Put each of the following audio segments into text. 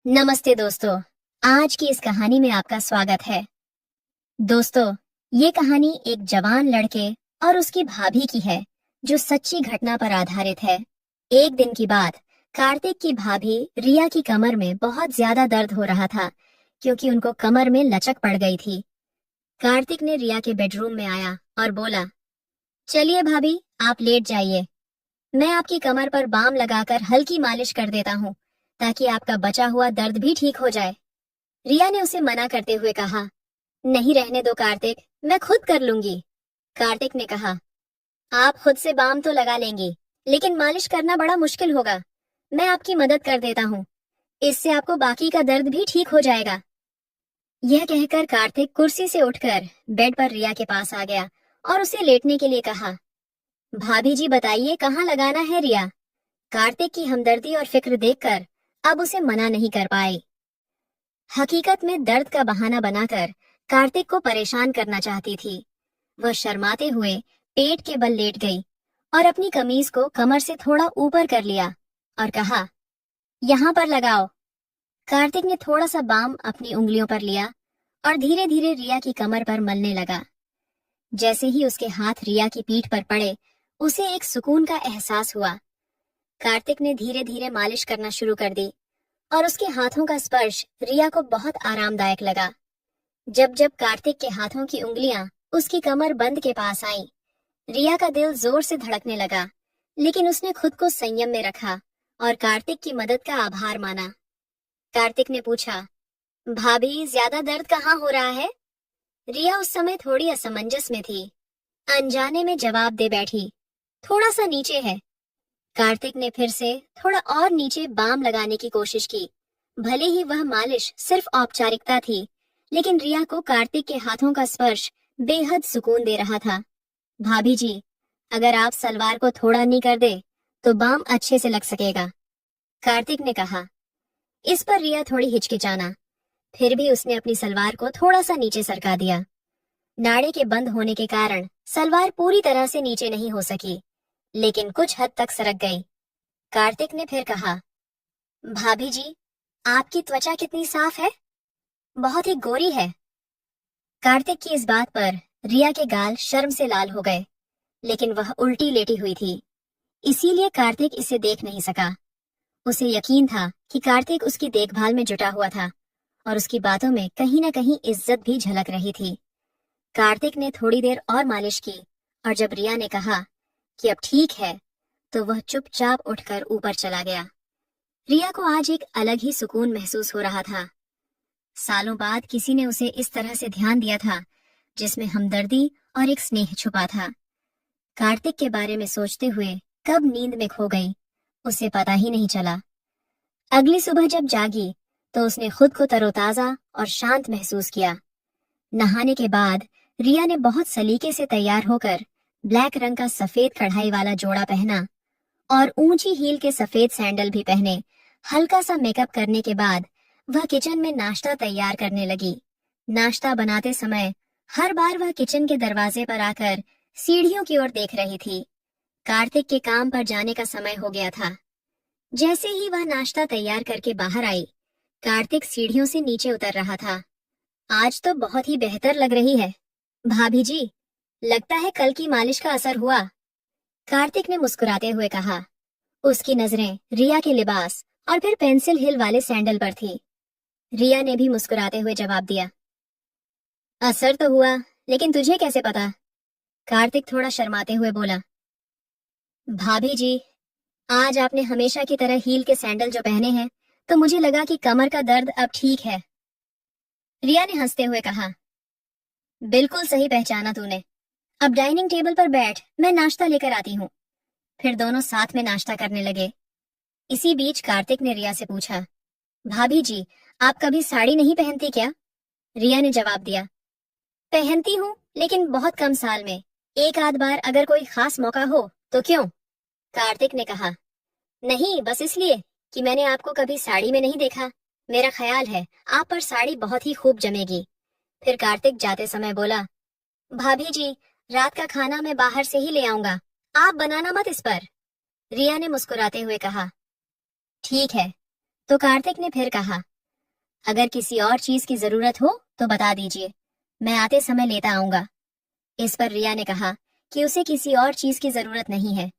नमस्ते दोस्तों। आज की इस कहानी में आपका स्वागत है। दोस्तों, ये कहानी एक जवान लड़के और उसकी भाभी की है जो सच्ची घटना पर आधारित है। एक दिन की बात, कार्तिक की भाभी रिया की कमर में बहुत ज्यादा दर्द हो रहा था क्योंकि उनको कमर में लचक पड़ गई थी। कार्तिक ने रिया के बेडरूम में आया और बोला, चलिए भाभी, आप लेट जाइए। मैं आपकी कमर पर बाम लगाकर हल्की मालिश कर देता हूँ ताकि आपका बचा हुआ दर्द भी ठीक हो जाए। रिया ने उसे मना करते हुए कहा, नहीं, रहने दो कार्तिक, मैं खुद कर लूंगी। कार्तिक ने कहा, आप खुद से बाम तो लगा लेंगी, लेकिन मालिश करना बड़ा मुश्किल होगा। मैं आपकी मदद कर देता हूँ, इससे आपको बाकी का दर्द भी ठीक हो जाएगा। यह कहकर कार्तिक कुर्सी से उठकर बेड पर रिया के पास आ गया और उसे लेटने के लिए कहा। भाभी जी बताइए, कहाँ लगाना है रिया? कार्तिक की हमदर्दी और फिक्र देखकर अब उसे मना नहीं कर पाए। हकीकत में दर्द का बहाना बनाकर कार्तिक को परेशान करना चाहती थी। वह शर्माते हुए पेट के बल लेट गई और अपनी कमीज को कमर से थोड़ा ऊपर कर लिया और कहा, यहाँ पर लगाओ। कार्तिक ने थोड़ा सा बाम अपनी उंगलियों पर लिया और धीरे धीरे रिया की कमर पर मलने लगा। जैसे ही उसके हाथ रिया की पीठ पर पड़े, उसे एक सुकून का एहसास हुआ। कार्तिक ने धीरे धीरे मालिश करना शुरू कर दी और उसके हाथों का स्पर्श रिया को बहुत आरामदायक लगा। जब जब कार्तिक के हाथों की उंगलियां उसकी कमर बंद के पास आईं, रिया का दिल जोर से धड़कने लगा, लेकिन उसने खुद को संयम में रखा और कार्तिक की मदद का आभार माना। कार्तिक ने पूछा, भाभी, ज्यादा दर्द कहाँ हो रहा है? रिया उस समय थोड़ी असमंजस में थी। अनजाने में जवाब दे बैठी, थोड़ा सा नीचे है। कार्तिक ने फिर से थोड़ा और नीचे बाम लगाने की कोशिश की। भले ही वह मालिश सिर्फ औपचारिकता थी, लेकिन रिया को कार्तिक के हाथों का स्पर्श बेहद सुकून दे रहा था। भाभी जी, अगर आप सलवार को थोड़ा नी कर दे तो बाम अच्छे से लग सकेगा, कार्तिक ने कहा। इस पर रिया थोड़ी हिचकिचाना, फिर भी उसने अपनी सलवार को थोड़ा सा नीचे सरका दिया। नाड़े के बंद होने के कारण सलवार पूरी तरह से नीचे नहीं हो सकी, लेकिन कुछ हद तक सरक गई। कार्तिक ने फिर कहा, भाभी जी, आपकी त्वचा कितनी साफ है, बहुत ही गोरी है। कार्तिक की इस बात पर रिया के गाल शर्म से लाल हो गए, लेकिन वह उल्टी लेटी हुई थी, इसीलिए कार्तिक इसे देख नहीं सका। उसे यकीन था कि कार्तिक उसकी देखभाल में जुटा हुआ था और उसकी बातों में कहीं न कहीं इज्जत भी झलक रही थी। कार्तिक ने थोड़ी देर और मालिश की और जब रिया ने कहा कि अब ठीक है, तो वह चुपचाप उठकर ऊपर चला गया। रिया को आज एक अलग ही सुकून महसूस हो रहा था। सालों बाद किसी ने उसे इस तरह से ध्यान दिया था, जिसमें हमदर्दी और एक स्नेह छुपा था। कार्तिक के बारे में सोचते हुए कब नींद में खो गई, उसे पता ही नहीं चला। अगली सुबह जब जागी तो उसने खुद को तरोताजा और शांत महसूस किया। नहाने के बाद रिया ने बहुत सलीके से तैयार होकर ब्लैक रंग का सफेद कढ़ाई वाला जोड़ा पहना और ऊंची हील के सफेद सैंडल भी पहने। हल्का सा मेकअप करने के बाद वह किचन में नाश्ता तैयार करने लगी। नाश्ता बनाते समय हर बार वह किचन के दरवाजे पर आकर सीढ़ियों की ओर देख रही थी। कार्तिक के काम पर जाने का समय हो गया था। जैसे ही वह नाश्ता तैयार करके बाहर आई, कार्तिक सीढ़ियों से नीचे उतर रहा था। आज तो बहुत ही बेहतर लग रही है भाभी जी, लगता है कल की मालिश का असर हुआ, कार्तिक ने मुस्कुराते हुए कहा। उसकी नजरें रिया के लिबास और फिर पेंसिल हिल वाले सैंडल पर थी। रिया ने भी मुस्कुराते हुए जवाब दिया, असर तो हुआ, लेकिन तुझे कैसे पता? कार्तिक थोड़ा शर्माते हुए बोला, भाभी जी, आज आपने हमेशा की तरह हील के सैंडल जो पहने हैं, तो मुझे लगा कि कमर का दर्द अब ठीक है। रिया ने हंसते हुए कहा, बिल्कुल सही पहचाना तूने। अब डाइनिंग टेबल पर बैठ, मैं नाश्ता लेकर आती हूँ। फिर दोनों साथ में नाश्ता करने लगे। इसी बीच कार्तिक ने रिया से पूछा, भाभी जी, आप कभी साड़ी नहीं पहनती क्या? रिया ने जवाब दिया, पहनती हूँ, लेकिन बहुत कम साल में, एक आध बार अगर कोई खास मौका हो तो। क्यों? कार्तिक ने कहा, नहीं, बस इसलिए कि मैंने आपको कभी साड़ी में नहीं देखा। मेरा ख्याल है आप पर साड़ी बहुत ही खूब जमेगी। फिर कार्तिक जाते समय बोला, भाभी जी, रात का खाना मैं बाहर से ही ले आऊंगा, आप बनाना मत इस पर। रिया ने मुस्कुराते हुए कहा, ठीक है। तो कार्तिक ने फिर कहा, अगर किसी और चीज की जरूरत हो तो बता दीजिए, मैं आते समय लेता आऊंगा। इस पर रिया ने कहा कि उसे किसी और चीज की जरूरत नहीं है,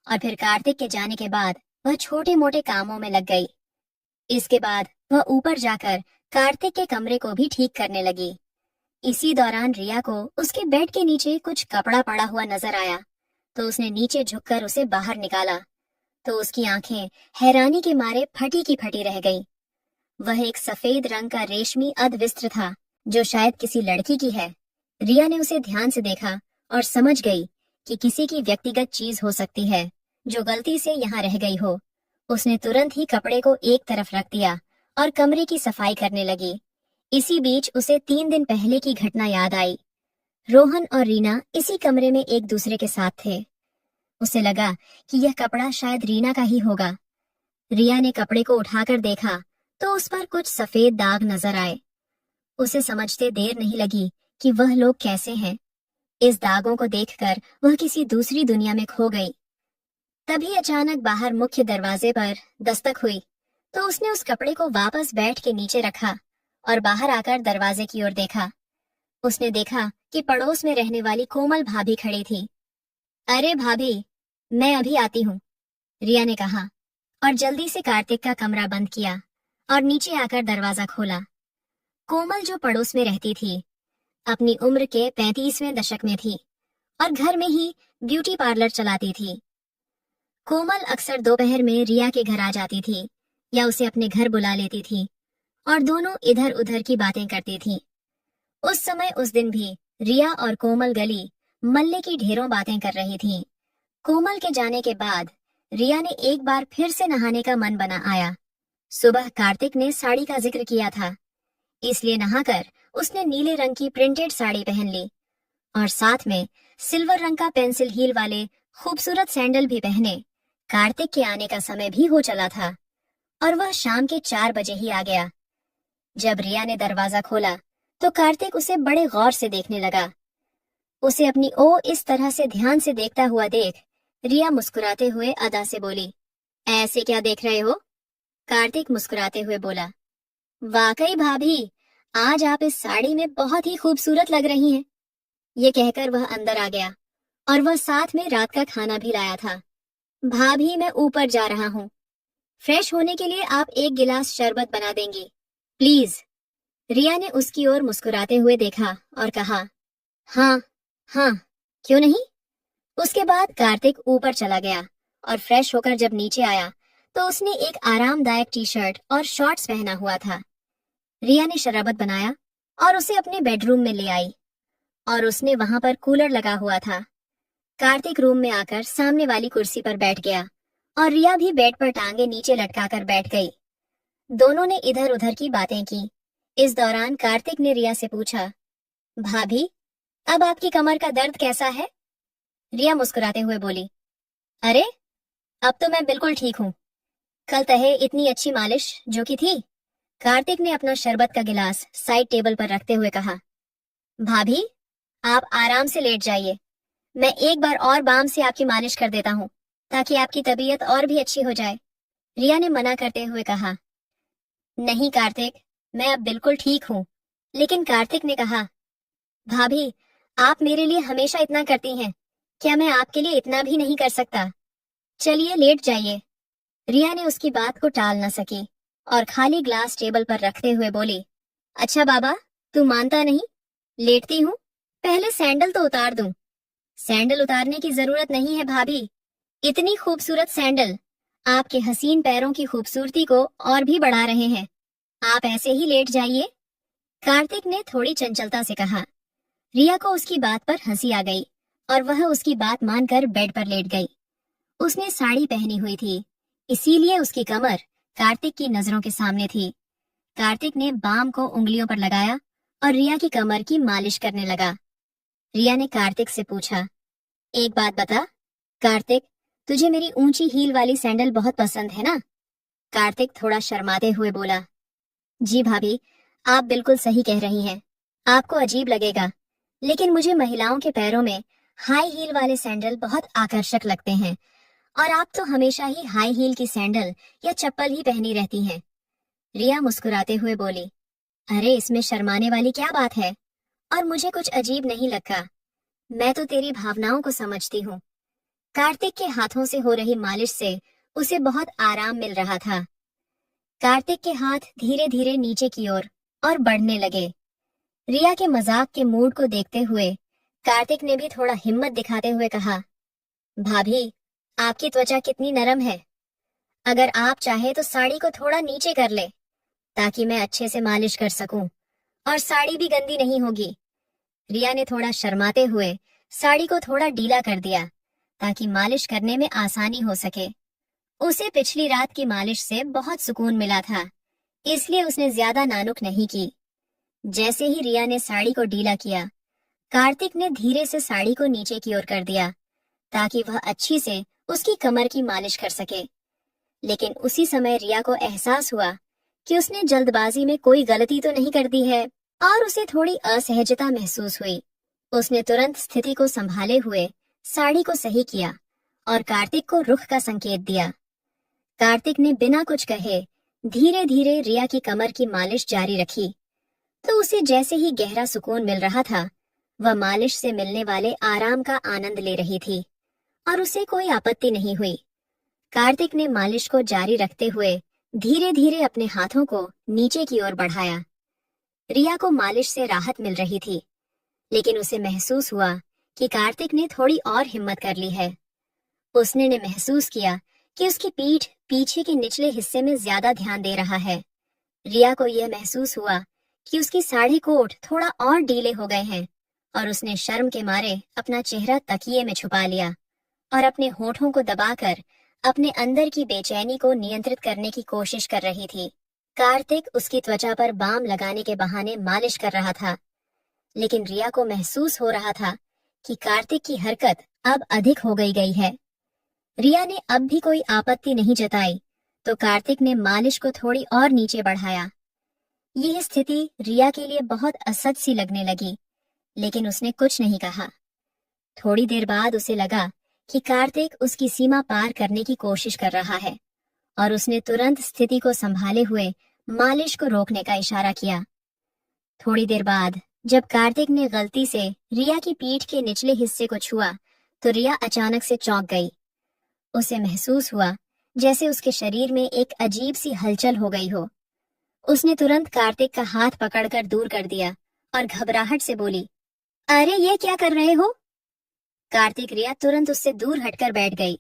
और फिर कार्तिक के जाने के बाद वह छोटे मोटे कामों में लग गई। इसके बाद वह ऊपर जाकर कार्तिक के कमरे को भी ठीक करने लगी। इसी दौरान रिया को उसके बेड के नीचे कुछ कपड़ा पड़ा हुआ नजर आया, तो उसने नीचे झुककर उसे बाहर निकाला, तो उसकी आंखें हैरानी के मारे फटी की फटी रह गईं। वह एक सफेद रंग का रेशमी अधविस्त्र था, जो शायद किसी लड़की की है। रिया ने उसे ध्यान से देखा और समझ गई कि किसी की व्यक्तिगत चीज हो सकती है, जो गलती से यहाँ रह गई हो। उसने तुरंत ही कपड़े को एक तरफ रख दिया और कमरे की सफाई करने लगी। इसी बीच उसे 3 दिन पहले की घटना याद आई। रोहन और रीना इसी कमरे में एक दूसरे के साथ थे। उसे लगा कि यह कपड़ा शायद रीना का ही होगा। रिया ने कपड़े को उठाकर देखा तो उस पर कुछ सफेद दाग नजर आए। उसे समझते देर नहीं लगी कि वह लोग कैसे हैं। इस दागों को देखकर वह किसी दूसरी दुनिया में खो गई। तभी अचानक बाहर मुख्य दरवाजे पर दस्तक हुई, तो उसने उस कपड़े को वापस बेड के नीचे रखा और बाहर आकर दरवाजे की ओर देखा। उसने देखा कि पड़ोस में रहने वाली कोमल भाभी खड़ी थी। अरे भाभी, मैं अभी आती हूँ, रिया ने कहा, और जल्दी से कार्तिक का कमरा बंद किया और नीचे आकर दरवाजा खोला। कोमल, जो पड़ोस में रहती थी, अपनी उम्र के 35वें दशक में थी और घर में ही ब्यूटी पार्लर चलाती थी। कोमल अक्सर दोपहर में रिया के घर आ जाती थी या उसे अपने घर बुला लेती थी, और दोनों इधर उधर की बातें करती थी। उस समय उस दिन भी रिया और कोमल गली मल्ले की ढेरों बातें कर रही थीं। कोमल के जाने के बाद रिया ने एक बार फिर से नहाने का मन बना आया। सुबह कार्तिक ने साड़ी का जिक्र किया था, इसलिए नहाकर उसने नीले रंग की प्रिंटेड साड़ी पहन ली और साथ में सिल्वर रंग का पेंसिल हील वाले खूबसूरत सैंडल भी पहने। कार्तिक के आने का समय भी हो चला था और वह शाम के 4 बजे ही आ गया। जब रिया ने दरवाजा खोला तो कार्तिक उसे बड़े गौर से देखने लगा। उसे अपनी ओर इस तरह से ध्यान से देखता हुआ देख रिया मुस्कुराते हुए अदा से बोली, ऐसे क्या देख रहे हो? कार्तिक मुस्कुराते हुए बोला, वाकई भाभी, आज आप इस साड़ी में बहुत ही खूबसूरत लग रही हैं। ये कहकर वह अंदर आ गया और वह साथ में रात का खाना भी लाया था। भाभी, मैं ऊपर जा रहा हूँ, फ्रेश होने के लिए आप एक गिलास शरबत बना देंगी प्लीज? रिया ने उसकी ओर मुस्कुराते हुए देखा और कहा, हाँ हाँ, क्यों नहीं। उसके बाद कार्तिक ऊपर चला गया और फ्रेश होकर जब नीचे आया तो उसने एक आरामदायक टी शर्ट और शॉर्ट्स पहना हुआ था। रिया ने शरबत बनाया और उसे अपने बेडरूम में ले आई, और उसने वहां पर कूलर लगा हुआ था। कार्तिक रूम में आकर सामने वाली कुर्सी पर बैठ गया और रिया भी बेड पर टांगे नीचे लटकाकर बैठ गई। दोनों ने इधर उधर की बातें की। इस दौरान कार्तिक ने रिया से पूछा, भाभी, अब आपकी कमर का दर्द कैसा है? रिया मुस्कुराते हुए बोली, अरे, अब तो मैं बिल्कुल ठीक हूँ। कल तहे इतनी अच्छी मालिश जो की थी। कार्तिक ने अपना शरबत का गिलास साइड टेबल पर रखते हुए कहा, भाभी, आप आराम से लेट जाइए, मैं एक बार और बाम से आपकी मालिश कर देता हूँ ताकि आपकी तबीयत और भी अच्छी हो जाए। रिया ने मना करते हुए कहा, नहीं कार्तिक, मैं अब बिल्कुल ठीक हूँ। लेकिन कार्तिक ने कहा, भाभी, आप मेरे लिए हमेशा इतना करती हैं, क्या मैं आपके लिए इतना भी नहीं कर सकता? चलिए लेट जाइए। रिया ने उसकी बात को टाल न सकी और खाली ग्लास टेबल पर रखते हुए बोली, अच्छा बाबा, तू मानता नहीं, लेटती हूँ, पहले सैंडल तो उतार दूं। सैंडल उतारने की जरूरत नहीं है भाभी, इतनी खूबसूरत सैंडल आपके हसीन पैरों की खूबसूरती को और भी बढ़ा रहे हैं। आप ऐसे ही लेट जाइए, कार्तिक ने थोड़ी चंचलता से कहा। रिया को उसकी बात पर हंसी आ गई और वह उसकी बात मानकर बेड पर लेट गई। उसने साड़ी पहनी हुई थी, इसीलिए उसकी कमर कार्तिक की नजरों के सामने थी। कार्तिक ने बाम को उंगलियों पर लगाया और रिया की कमर की मालिश करने लगा। रिया ने कार्तिक से पूछा, एक बात बता कार्तिक, तुझे मेरी ऊंची हील वाली सैंडल बहुत पसंद है ना? कार्तिक थोड़ा शर्माते हुए बोला, जी भाभी, आप बिल्कुल सही कह रही हैं। आपको अजीब लगेगा, लेकिन मुझे महिलाओं के पैरों में हाई हील वाले सैंडल बहुत आकर्षक लगते हैं, और आप तो हमेशा ही हाई हील की सैंडल या चप्पल ही पहनी रहती हैं। रिया मुस्कुराते हुए बोली, अरे इसमें शर्माने वाली क्या बात है? और मुझे कुछ अजीब नहीं लगा। मैं तो तेरी भावनाओं को समझती हूँ। कार्तिक के हाथों से हो रही मालिश से उसे बहुत आराम मिल रहा था। कार्तिक के हाथ धीरे धीरे नीचे की ओर और बढ़ने लगे। रिया के मजाक के मूड को देखते हुए कार्तिक ने भी थोड़ा हिम्मत दिखाते हुए कहा, भाभी, आपकी त्वचा कितनी नरम है। अगर आप चाहे तो साड़ी को थोड़ा नीचे कर ले, ताकि मैं अच्छे से मालिश कर सकूं और साड़ी भी गंदी नहीं होगी। रिया ने थोड़ा शर्माते हुए साड़ी को थोड़ा ढीला कर दिया, ताकि मालिश करने में आसानी हो सके। उसे पिछली रात की मालिश से बहुत सुकून मिला था, इसलिए उसने ज्यादा नानुक नहीं की। जैसे ही रिया ने साड़ी को ढीला किया, कार्तिक ने धीरे से साड़ी को नीचे की ओर कर दिया, ताकि वह अच्छी से उसकी कमर की मालिश कर सके। लेकिन उसी समय रिया को एहसास हुआ कि उसने जल्दबाजी में कोई गलती तो नहीं कर दी है, और उसे थोड़ी असहजता महसूस हुई। उसने तुरंत स्थिति को संभाले हुए साड़ी को सही किया और कार्तिक को रुख का संकेत दिया। कार्तिक ने बिना कुछ कहे धीरे धीरे रिया की कमर की मालिश जारी रखी, तो उसे जैसे ही गहरा सुकून मिल रहा था, वह मालिश से मिलने वाले आराम का आनंद ले रही थी और उसे कोई आपत्ति नहीं हुई। कार्तिक ने मालिश को जारी रखते हुए धीरे धीरे अपने हाथों को नीचे की ओर बढ़ाया। रिया को मालिश से राहत मिल रही थी, लेकिन उसे महसूस हुआ कि कार्तिक ने थोड़ी और हिम्मत कर ली है। उसने ने महसूस किया कि उसकी पीठ पीछे के निचले हिस्से में ज्यादा ध्यान दे रहा है। रिया को यह महसूस हुआ कि उसकी साड़ी कोट थोड़ा और ढीले हो गए हैं, और उसने शर्म के मारे अपना चेहरा तकिए में छुपा लिया और अपने होठों को दबाकर अपने अंदर की बेचैनी को नियंत्रित करने की कोशिश कर रही थी। कार्तिक उसकी त्वचा पर बाम लगाने के बहाने मालिश कर रहा था, लेकिन रिया को महसूस हो रहा था कि कार्तिक की हरकत अब अधिक हो गई है। रिया ने अब भी कोई आपत्ति नहीं जताई, तो कार्तिक ने मालिश को थोड़ी और नीचे बढ़ाया। यह स्थिति रिया के लिए बहुत असहज सी लगने लगी, लेकिन उसने कुछ नहीं कहा। थोड़ी देर बाद उसे लगा कि कार्तिक उसकी सीमा पार करने की कोशिश कर रहा है, और उसने तुरंत स्थिति को संभाले हुए मालिश को रोकने का इशारा किया। थोड़ी देर बाद जब कार्तिक ने गलती से रिया की पीठ के निचले हिस्से को छुआ, तो रिया अचानक से चौंक गई। उसे महसूस हुआ जैसे उसके शरीर में एक अजीब सी हलचल हो गई हो। उसने तुरंत कार्तिक का हाथ पकड़कर दूर कर दिया और घबराहट से बोली, अरे ये क्या कर रहे हो? कार्तिक रिया तुरंत उससे दूर हटकर बैठ गई।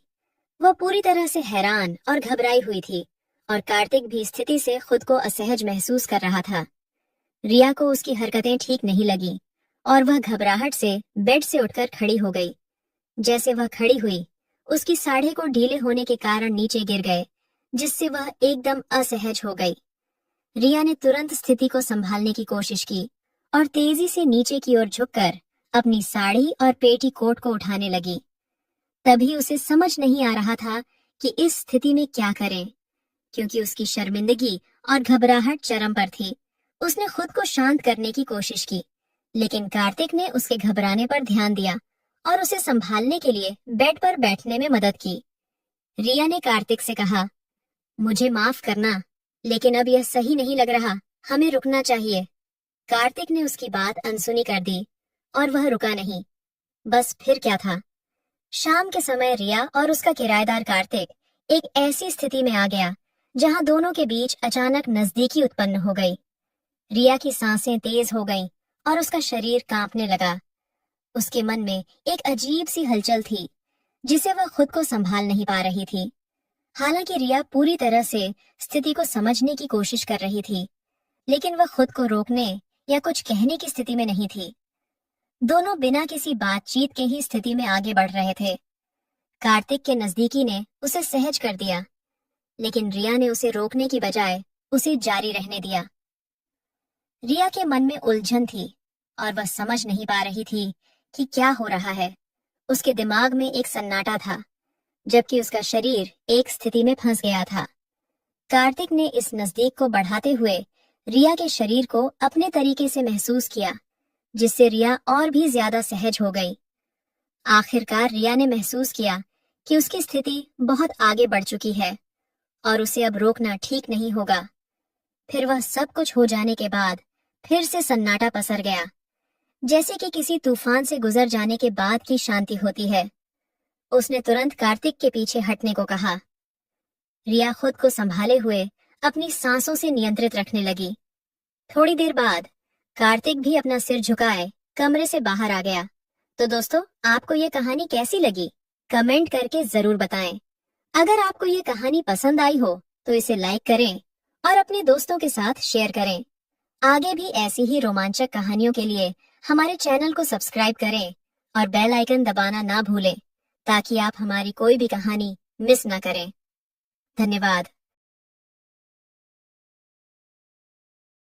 वह पूरी तरह से हैरान और घबराई हुई थी, और कार्तिक भी स्थिति से खुद को असहज महसूस कर रहा था। रिया को उसकी हरकतें ठीक नहीं लगी, और वह घबराहट से बेड से उठकर खड़ी हो गई। जैसे वह खड़ी हुई, उसकी साड़ी को ढीले होने के कारण नीचे गिर गए, जिससे वह एकदम असहज हो गई। रिया ने तुरंत स्थिति को संभालने की कोशिश की और तेजी से नीचे की ओर झुककर अपनी साड़ी और पेटीकोट को उठाने लगी। तभी उसे समझ नहीं आ रहा था कि इस स्थिति में क्या करे, क्योंकि उसकी शर्मिंदगी और घबराहट चरम पर थी। उसने खुद को शांत करने की कोशिश की, लेकिन कार्तिक ने उसके घबराने पर ध्यान दिया और उसे संभालने के लिए बेड पर बैठने में मदद की। रिया ने कार्तिक से कहा, मुझे माफ करना, लेकिन अब यह सही नहीं लग रहा, हमें रुकना चाहिए। कार्तिक ने उसकी बात अनसुनी कर दी और वह रुका नहीं। बस फिर क्या था? शाम के समय रिया और उसका किराएदार कार्तिक एक ऐसी स्थिति में आ गया जहां दोनों के बीच अचानक नजदीकी उत्पन्न हो गई। रिया की सांसें तेज हो गईं और उसका शरीर कांपने लगा। उसके मन में एक अजीब सी हलचल थी, जिसे वह खुद को संभाल नहीं पा रही थी। हालांकि रिया पूरी तरह से स्थिति को समझने की कोशिश कर रही थी, लेकिन वह खुद को रोकने या कुछ कहने की स्थिति में नहीं थी। दोनों बिना किसी बातचीत के ही स्थिति में आगे बढ़ रहे थे। कार्तिक के नजदीकी ने उसे सहज कर दिया, लेकिन रिया ने उसे रोकने की बजाय उसे जारी रहने दिया। रिया के मन में उलझन थी और वह समझ नहीं पा रही थी कि क्या हो रहा है। उसके दिमाग में एक सन्नाटा था, जबकि उसका शरीर एक स्थिति में फंस गया था। कार्तिक ने इस नजदीक को बढ़ाते हुए रिया के शरीर को अपने तरीके से महसूस किया, जिससे रिया और भी ज्यादा सहज हो गई। आखिरकार रिया ने महसूस किया कि उसकी स्थिति बहुत आगे बढ़ चुकी है और उसे अब रोकना ठीक नहीं होगा। फिर वह सब कुछ हो जाने के बाद फिर से सन्नाटा पसर गया, जैसे कि किसी तूफान से गुजर जाने के बाद की शांति होती है। उसने तुरंत कार्तिक के पीछे हटने को कहा। रिया खुद को संभाले हुए अपनी सांसों से नियंत्रित रखने लगी। थोड़ी देर बाद कार्तिक भी अपना सिर झुकाए कमरे से बाहर आ गया। तो दोस्तों, आपको ये कहानी कैसी लगी? कमेंट करके जरूर बताएं। अगर आपको ये कहानी पसंद आई हो तो इसे लाइक करें और अपने दोस्तों के साथ शेयर करें। आगे भी ऐसी ही रोमांचक कहानियों के लिए हमारे चैनल को सब्सक्राइब करें और बेल आइकन दबाना ना भूलें, ताकि आप हमारी कोई भी कहानी मिस ना करें। धन्यवाद।